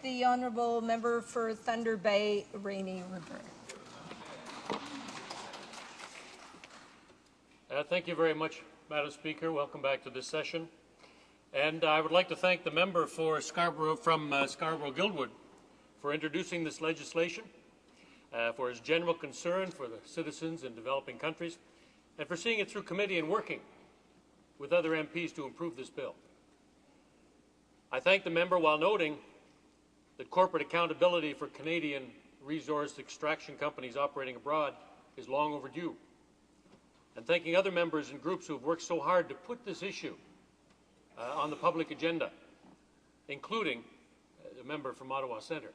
the honourable member for Thunder Bay, Rainy River. Thank you very much, Madam Speaker. Welcome back to this session. And I would like to thank the member for Scarborough Scarborough-Guildwood for introducing this legislation, for his general concern for the citizens in developing countries, and for seeing it through committee and working with other MPs to improve this bill. I thank the member while noting that corporate accountability for Canadian resource extraction companies operating abroad is long overdue, and thanking other members and groups who have worked so hard to put this issue on the public agenda, including the member from Ottawa Centre.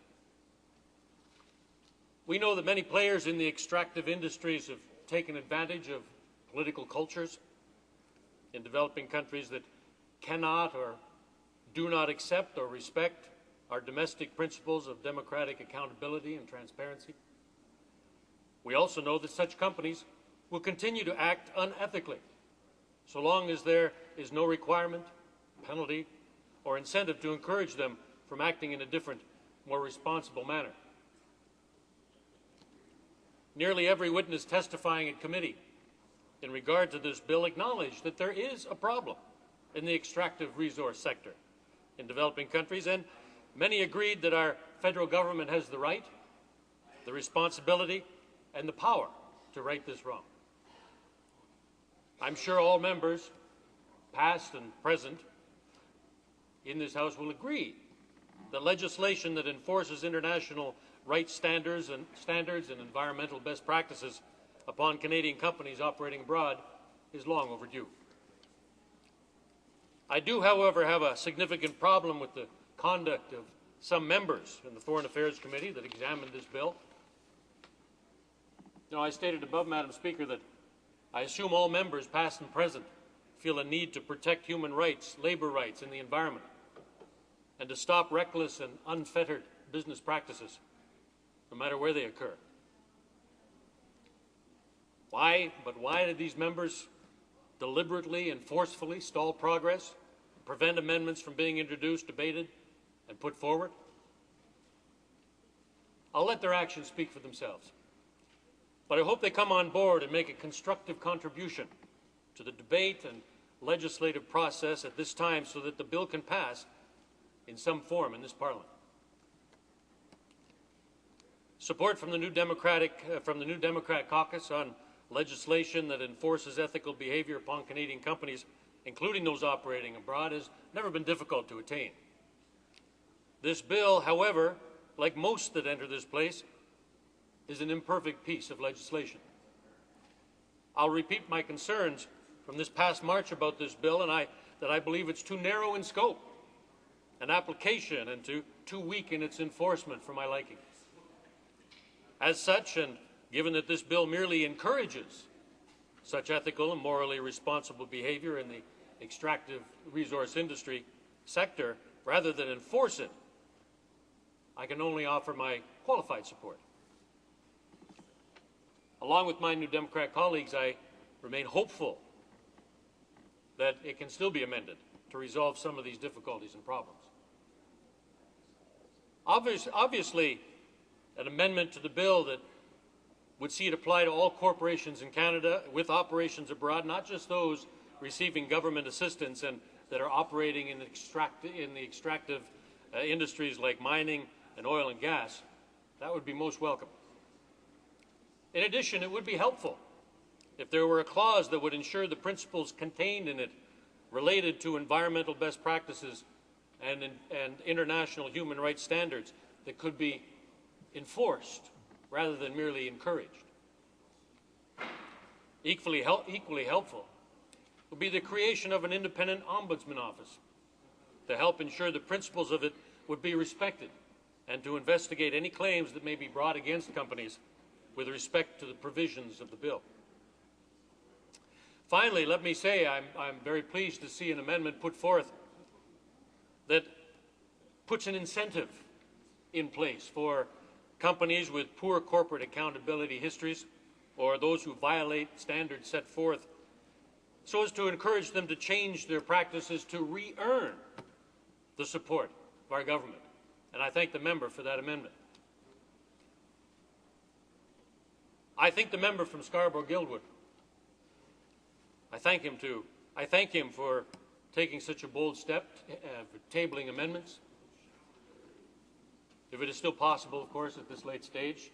We know that many players in the extractive industries have taken advantage of political cultures in developing countries that cannot or do not accept or respect our domestic principles of democratic accountability and transparency. We also know that such companies will continue to act unethically so long as there is no requirement, penalty, or incentive to encourage them from acting in a different, more responsible manner. Nearly every witness testifying at committee in regard to this bill acknowledged that there is a problem in the extractive resource sector in developing countries, and many agreed that our federal government has the right, the responsibility, and the power to right this wrong. I'm sure all members, past and present, in this House will agree that legislation that enforces international rights standards and environmental best practices upon Canadian companies operating abroad is long overdue. I do, however, have a significant problem with the conduct of some members in the Foreign Affairs Committee that examined this bill. I stated above, Madam Speaker, that I assume all members, past and present, feel a need to protect human rights, labour rights, and the environment, and to stop reckless and unfettered business practices, no matter where they occur. Why did these members deliberately and forcefully stall progress, prevent amendments from being introduced, debated, and put forward? I'll let their actions speak for themselves. But I hope they come on board and make a constructive contribution to the debate and legislative process at this time so that the bill can pass in some form in this Parliament. Support from the New Democrat caucus on legislation that enforces ethical behaviour upon Canadian companies, including those operating abroad, has never been difficult to attain. This bill, however, like most that enter this place, is an imperfect piece of legislation. I'll repeat my concerns from this past March about this bill, and that I believe it's too narrow in scope and application and too weak in its enforcement for my liking. As such, and given that this bill merely encourages such ethical and morally responsible behaviour in the extractive resource industry sector, rather than enforce it, I can only offer my qualified support. Along with my New Democrat colleagues, I remain hopeful that it can still be amended to resolve some of these difficulties and problems. Obviously, an amendment to the bill that would see it apply to all corporations in Canada with operations abroad, not just those receiving government assistance and that are operating in the extractive industries like mining and oil and gas, that would be most welcome. In addition, it would be helpful if there were a clause that would ensure the principles contained in it related to environmental best practices and international human rights standards that could be enforced rather than merely encouraged. Equally helpful would be the creation of an independent ombudsman office to help ensure the principles of it would be respected and to investigate any claims that may be brought against companies with respect to the provisions of the bill. Finally, let me say I'm very pleased to see an amendment put forth that puts an incentive in place for companies with poor corporate accountability histories or those who violate standards set forth, so as to encourage them to change their practices to re-earn the support of our government and I thank the member for that amendment. I think the member from Scarborough-Guildwood, I thank him too. I thank him for taking such a bold step, for tabling amendments. If it is still possible, of course, at this late stage.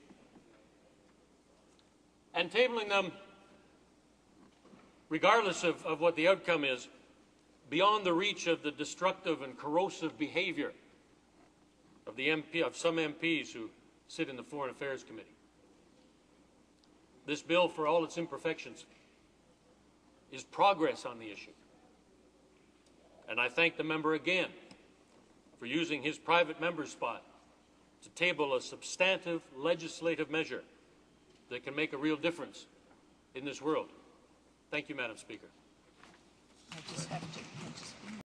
And tabling them, regardless of what the outcome is, beyond the reach of the destructive and corrosive behavior of some MPs who sit in the Foreign Affairs Committee. This bill, for all its imperfections, is progress on the issue. And I thank the member again for using his private member spot to table a substantive legislative measure that can make a real difference in this world. Thank you, Madam Speaker. I just have